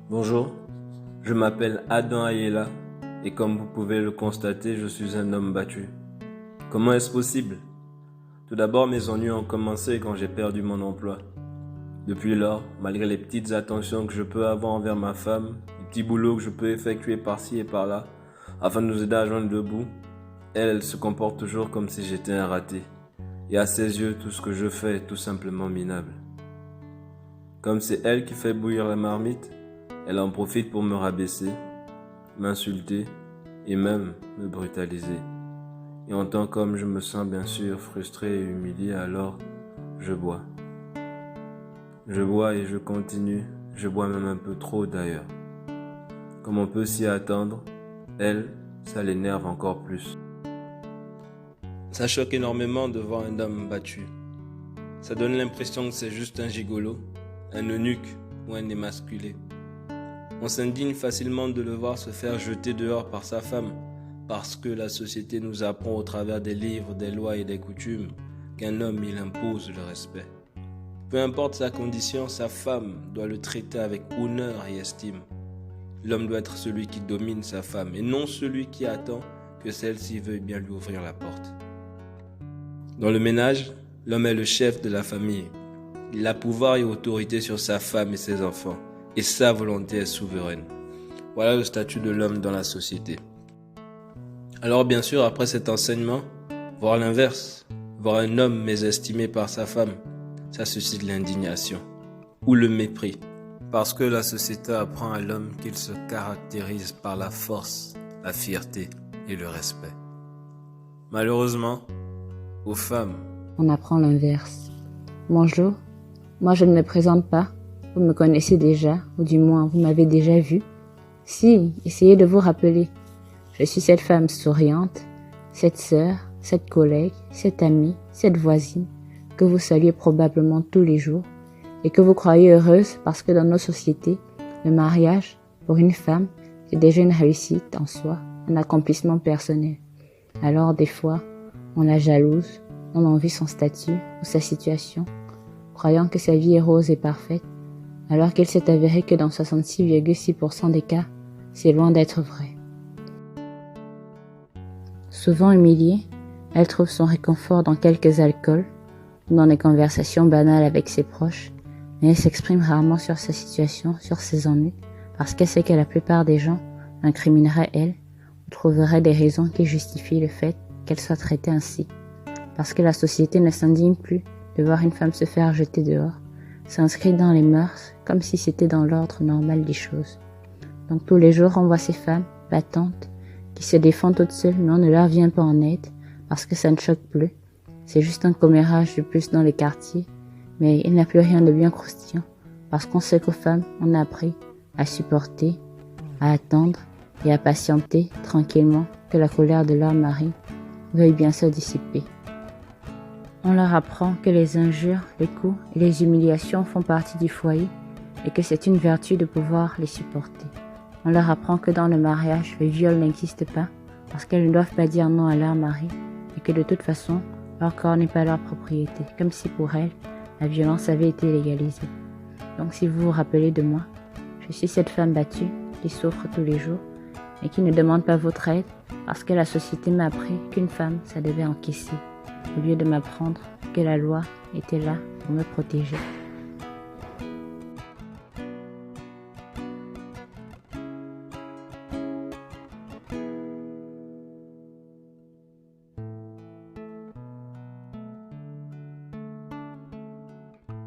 Bonjour, je m'appelle Adam Ayela et comme vous pouvez le constater, je suis un homme battu. Comment est-ce possible? Tout d'abord, mes ennuis ont commencé quand j'ai perdu mon emploi. Depuis lors, malgré les petites attentions que je peux avoir envers ma femme, les petits boulots que je peux effectuer par-ci et par-là, afin de nous aider à joindre le bout, elle se comporte toujours comme si j'étais un raté. Et à ses yeux, tout ce que je fais est tout simplement minable. Comme c'est elle qui fait bouillir la marmite, elle en profite pour me rabaisser, m'insulter et même me brutaliser. Et en tant qu'homme, je me sens bien sûr frustré et humilié, alors je bois. Je bois et je continue, je bois même un peu trop d'ailleurs. Comme on peut s'y attendre, elle, ça l'énerve encore plus. Ça choque énormément de voir un homme battu. Ça donne l'impression que c'est juste un gigolo, un eunuque ou un émasculé. On s'indigne facilement de le voir se faire jeter dehors par sa femme, parce que la société nous apprend au travers des livres, des lois et des coutumes qu'un homme il impose le respect. Peu importe sa condition, sa femme doit le traiter avec honneur et estime. L'homme doit être celui qui domine sa femme et non celui qui attend que celle-ci veuille bien lui ouvrir la porte. Dans le ménage, l'homme est le chef de la famille. Il a pouvoir et autorité sur sa femme et ses enfants, et sa volonté est souveraine. Voilà le statut de l'homme dans la société. Alors bien sûr, après cet enseignement, voir l'inverse, voir un homme mésestimé par sa femme, ça suscite l'indignation ou le mépris. Parce que la société apprend à l'homme qu'il se caractérise par la force, la fierté et le respect. Malheureusement, aux femmes, on apprend l'inverse. Bonjour, moi je ne me présente pas, vous me connaissez déjà, ou du moins vous m'avez déjà vu. Si, essayez de vous rappeler. Je suis cette femme souriante, cette sœur, cette collègue, cette amie, cette voisine, que vous saluez probablement tous les jours et que vous croyez heureuse parce que dans nos sociétés, le mariage, pour une femme, c'est déjà une réussite en soi, un accomplissement personnel. Alors des fois, on la jalouse, on envie son statut ou sa situation, croyant que sa vie est rose et parfaite, alors qu'il s'est avéré que dans 66,6% des cas, c'est loin d'être vrai. Souvent humiliée, elle trouve son réconfort dans quelques alcools ou dans des conversations banales avec ses proches, mais elle s'exprime rarement sur sa situation, sur ses ennuis, parce qu'elle sait que la plupart des gens l'incrimineraient elle ou trouveraient des raisons qui justifient le fait qu'elle soit traitée ainsi. Parce que la société ne s'indigne plus de voir une femme se faire jeter dehors, s'inscrit dans les mœurs comme si c'était dans l'ordre normal des choses. Donc tous les jours on voit ces femmes battantes qui se défendent toutes seules, mais on ne leur vient pas en aide parce que ça ne choque plus. C'est juste un commérage de plus dans les quartiers, mais il n'y a plus rien de bien croustillant parce qu'on sait qu'aux femmes, on a appris à supporter, à attendre et à patienter tranquillement que la colère de leur mari veuille bien se dissiper. On leur apprend que les injures, les coups et les humiliations font partie du foyer et que c'est une vertu de pouvoir les supporter. On leur apprend que dans le mariage, le viol n'existe pas parce qu'elles ne doivent pas dire non à leur mari et que de toute façon, leur corps n'est pas leur propriété, comme si pour elles, la violence avait été légalisée. Donc si vous vous rappelez de moi, je suis cette femme battue qui souffre tous les jours et qui ne demande pas votre aide parce que la société m'a appris qu'une femme, ça devait encaisser, au lieu de m'apprendre que la loi était là pour me protéger.